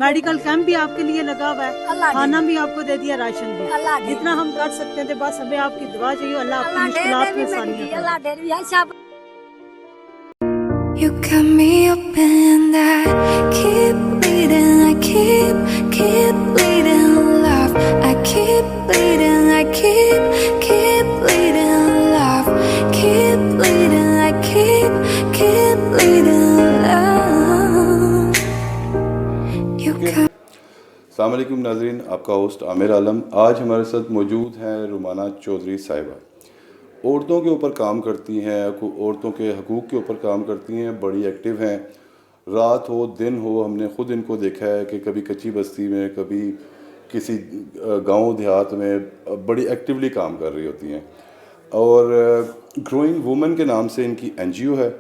Medical camp भी आपके लिए लगा हुआ है, अल्लाह खाना भी आपको दे दिया, राशन भी। अल्लाह दे जितना हम कर सकते थे बस हमें आपकी दुआ चाहिए, अल्लाह आपकी अल्लाह दे मुश्किलात में भी आसानियां मेरी करे। अल्लाह दे भी ऐसा You got me up and I keep bleeding, I keep bleeding love. I keep bleeding, I keep bleeding love. Keep bleeding, I keep bleeding love. You got अस्सलाम वालेकुम नाज़रीन, आपका होस्ट आमिर आलम। आज हमारे साथ मौजूद हैं रुमाना चौधरी साहिबा। औरतों के ऊपर काम करती हैं, औरतों के हकूक़ के ऊपर काम करती हैं, बड़ी एक्टिव हैं। रात हो दिन हो, हमने ख़ुद इनको देखा है कि कभी कच्ची बस्ती में, कभी किसी गांव देहात में बड़ी एक्टिवली काम कर रही होती हैं। और ग्रोइंग वुमेन के नाम से इनकी NGO है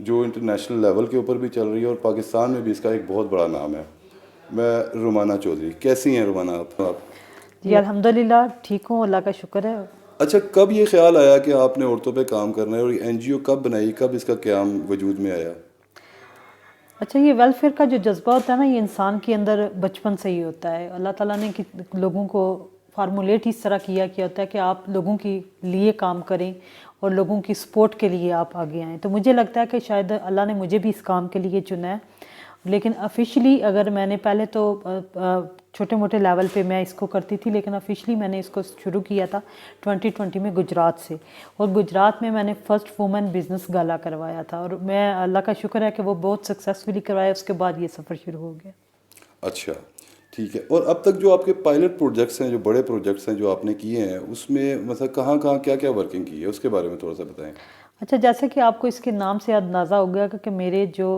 जो इंटरनेशनल लेवल के ऊपर भी चल रही है और पाकिस्तान में भी इसका एक बहुत बड़ा नाम है। मैं रुमाना चौधरी, कैसी हैं रुमाना आप? जी अल्हम्दुलिल्लाह ठीक हूँ, अल्लाह का शुक्र है। अच्छा, कब ये ख्याल आया कि आपने औरतों पे काम करना है और ये NGO कब बनाई, कब इसका क़याम वजूद में आया? अच्छा, ये वेलफेयर का जो जज्बा होता है ना, ये इंसान के अंदर बचपन से ही होता है। अल्लाह ताला ने लोगों को फार्मूलेट इस तरह किया होता है कि आप लोगों के लिए काम करें और लोगों की सपोर्ट के लिए आप आगे आएँ। तो मुझे लगता है कि शायद अल्लाह ने मुझे भी इस काम के लिए चुना है। लेकिन ऑफिशियली अगर मैंने पहले तो छोटे मोटे लेवल पे मैं इसको करती थी, लेकिन ऑफिशियली मैंने इसको शुरू किया था 2020 में गुजरात से। और गुजरात में मैंने फ़र्स्ट वुमेन बिज़नेस गाला करवाया था और मैं अल्लाह का शुक्र है कि वो बहुत सक्सेसफुली करवाया। उसके बाद ये सफ़र शुरू हो गया। अच्छा, ठीक है। और अब तक जो आपके पायलट प्रोजेक्ट्स हैं, जो बड़े प्रोजेक्ट्स हैं जो आपने किए हैं, उसमें मतलब कहाँ कहाँ क्या क्या वर्किंग की है, उसके बारे में थोड़ा सा बताएं। अच्छा, जैसे कि आपको इसके नाम से अंदाज़ा हो गया कि मेरे जो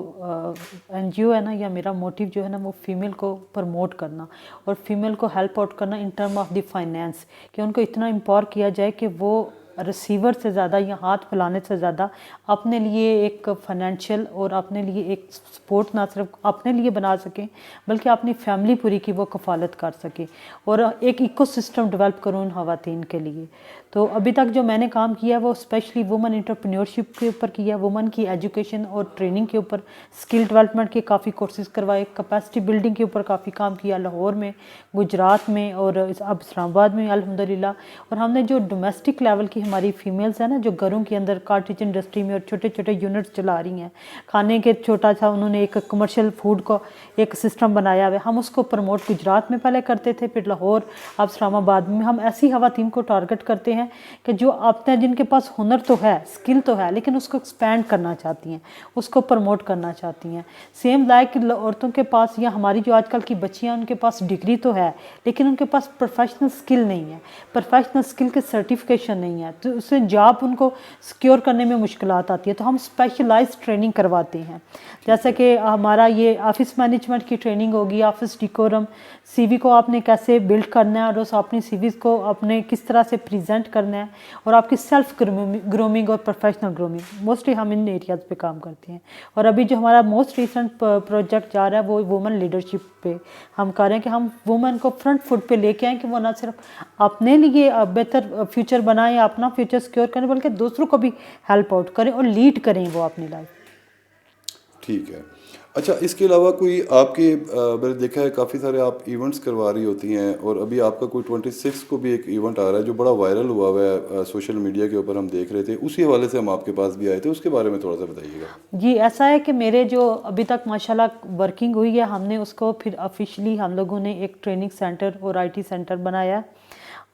NGO है ना, या मेरा मोटिव जो है ना, वो फीमेल को प्रमोट करना और फीमेल को हेल्प आउट करना in term of the finance, कि उनको इतना एम्पावर किया जाए कि वो रिसीवर से ज़्यादा या हाथ फैलाने से ज़्यादा अपने लिए एक फाइनेंशियल और अपने लिए एक सपोर्ट ना सिर्फ अपने लिए बना सकें बल्कि अपनी फैमिली पूरी की वो कफ़ालत कर सके और एक इकोसिस्टम डेवलप करूँ उन ख़वातीन के लिए। तो अभी तक जो मैंने काम किया है वो स्पेशली वुमेन एंटरप्रेन्योरशिप के ऊपर किया, वुमेन की एजुकेशन और ट्रेनिंग के ऊपर, स्किल डेवलपमेंट के काफ़ी कोर्सेज करवाए, कैपेसिटी बिल्डिंग के ऊपर काफ़ी काम किया लाहौर में, गुजरात में और अब इस्लामाबाद में अल्हम्दुलिल्लाह। और हमने जो डोमेस्टिक लेवल की हमारी फीमेल्स हैं ना, जो घरों के अंदर कॉटेज इंडस्ट्री में और छोटे छोटे यूनिट्स चला रही हैं, खाने के छोटा सा उन्होंने एक कमर्शियल फूड का एक सिस्टम बनाया हुआ है। हम उसको प्रमोट गुजरात में पहले करते थे, फिर लाहौर, अब इस्लामाबाद में। हम ऐसी ख़वातीन को टारगेट करते हैं कि जो अपने जिनके पास हुनर तो है, स्किल तो है, लेकिन उसको एक्सपैंड करना चाहती हैं, उसको प्रमोट करना चाहती हैं। सेम लाइक औरतों के पास या हमारी जो आजकल की बच्चियां, उनके पास डिग्री तो है लेकिन उनके पास प्रोफेशनल स्किल नहीं है, प्रोफेशनल स्किल के सर्टिफिकेशन नहीं है, तो उससे जॉब उनको सिक्योर करने में मुश्किलात आती है। तो हम स्पेशलाइज्ड ट्रेनिंग करवाते हैं, जैसे कि हमारा ये ऑफिस मैनेजमेंट की ट्रेनिंग होगी, ऑफिस डिकोरम, CV को आपने कैसे बिल्ड करना है और उस अपनी CV को आपने किस तरह से प्रेजेंट करना है, और आपकी सेल्फ ग्रूमिंग और प्रोफेशनल ग्रूमिंग, मोस्टली हम इन एरियाज़ पे काम करते हैं। और अभी जो हमारा मोस्ट रिसेंट प्रोजेक्ट जा रहा है वो वुमेन लीडरशिप पे हम कर रहे हैं कि हम वुमेन को फ्रंट फुट पे लेके आएँ कि वो ना सिर्फ अपने लिए बेहतर फ्यूचर बनाएं, अपना फ्यूचर सिक्योर करें, बल्कि दूसरों को भी हेल्प आउट करें और लीड करें वो अपनी लाइफ। ठीक है। अच्छा, इसके अलावा कोई आपके मैंने देखा है काफ़ी सारे आप इवेंट्स करवा रही होती हैं और अभी आपका कोई 26 को भी एक इवेंट आ रहा है जो बड़ा वायरल हुआ है सोशल मीडिया के ऊपर, हम देख रहे थे, उसी हवाले से हम आपके पास भी आए थे, उसके बारे में थोड़ा सा बताइएगा। जी, ऐसा है कि मेरे जो अभी तक माशाल्लाह वर्किंग हुई है, हमने उसको फिर ऑफिशियली हम लोगों ने एक ट्रेनिंग सेंटर और IT सेंटर बनाया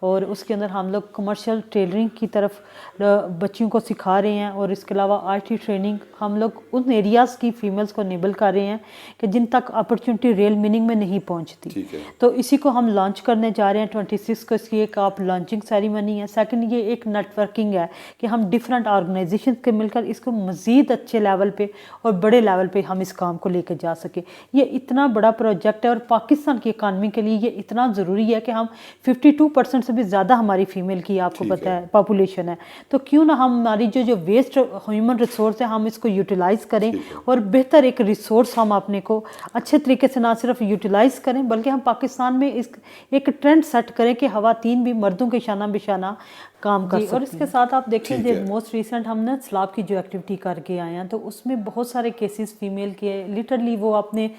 और उसके अंदर हम लोग कमर्शियल टेलरिंग की तरफ बच्चियों को सिखा रहे हैं और इसके अलावा IT ट्रेनिंग हम लोग उन एरियाज़ की फ़ीमेल्स को इनेबल कर रहे हैं कि जिन तक अपॉर्चुनिटी रियल मीनिंग में नहीं पहुंचती। ठीक है। तो इसी को हम लॉन्च करने जा रहे हैं 26 को। इसकी एक आप लॉन्चिंग सेरेमनी है। सेकंड, ये एक नेटवर्किंग है कि हम डिफरेंट ऑर्गेनाइजेशन के मिलकर इसको मज़ीद अच्छे लेवल पे और बड़े लेवल पे हम इस काम को लेकर जा सके। ये इतना बड़ा प्रोजेक्ट है और पाकिस्तान की इकानमी के लिए ये इतना ज़रूरी है कि हम 52% से भी ज़्यादा हमारी फीमेल की आपको ठीक पता है। है पॉपुलेशन है, तो क्यों ना हम हमारी जो वेस्ट ह्यूमन रिसोर्स है हम इसको यूटिलाइज करें ठीक है। और बेहतर एक रिसोर्स हम अपने को अच्छे तरीके से ना सिर्फ यूटिलाइज करें बल्कि हम पाकिस्तान में इस एक ट्रेंड सेट करें कि खवातीन भी मर्दों के शाना बिशाना काम कर सकती और इसके साथ आप देखें ठीक जो है। मोस्ट रिसेंट हमने सलाब की जो एक्टिविटी करके आए हैं तो उसमें बहुत सारे केसेस फीमेल के लिटरली वो अपने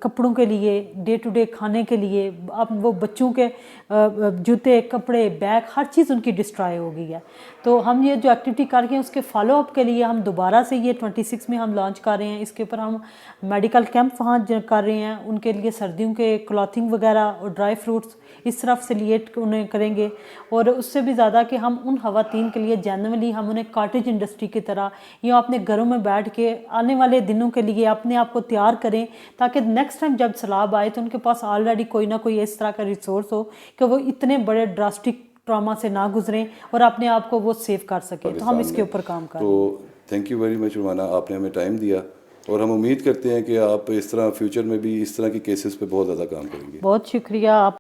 कपड़ों के लिए डे टू डे खाने के लिए अब वो बच्चों के जूते कपड़े बैग हर चीज़ उनकी डिस्ट्रॉय हो गई है। तो हम ये जो एक्टिविटी कर रहे हैं उसके फॉलो अप के लिए हम दोबारा से ये 26 में हम लॉन्च कर रहे हैं। इसके ऊपर हम मेडिकल कैंप वहाँ कर रहे हैं, उनके लिए सर्दियों के क्लॉथिंग वगैरह और ड्राई फ्रूट्स इस तरफ से लिएट उन्हें करेंगे और उससे भी ज़्यादा कि हम उन खवातीन के लिए जेन्युइनली हम उन्हें कॉटेज इंडस्ट्री की तरह या अपने घरों में बैठ के आने वाले दिनों के लिए अपने आप को तैयार करें ताकि नेक्स्ट टाइम जब सैलाब आए तो उनके पास ऑलरेडी कोई ना कोई इस तरह का रिसोर्स हो कि वो इतने बड़े ड्रास्टिक ट्रॉमा से ना गुजरें और अपने आप को वो सेव कर सकें। तो हम इसके ऊपर काम कर रहे हैं। तो थैंक यू वेरी मच रुमाना, आपने हमें टाइम दिया और हम उम्मीद करते हैं कि आप इस तरह फ्यूचर में भी इस तरह के केसेस पे बहुत ज़्यादा काम करेंगे। बहुत शुक्रिया आप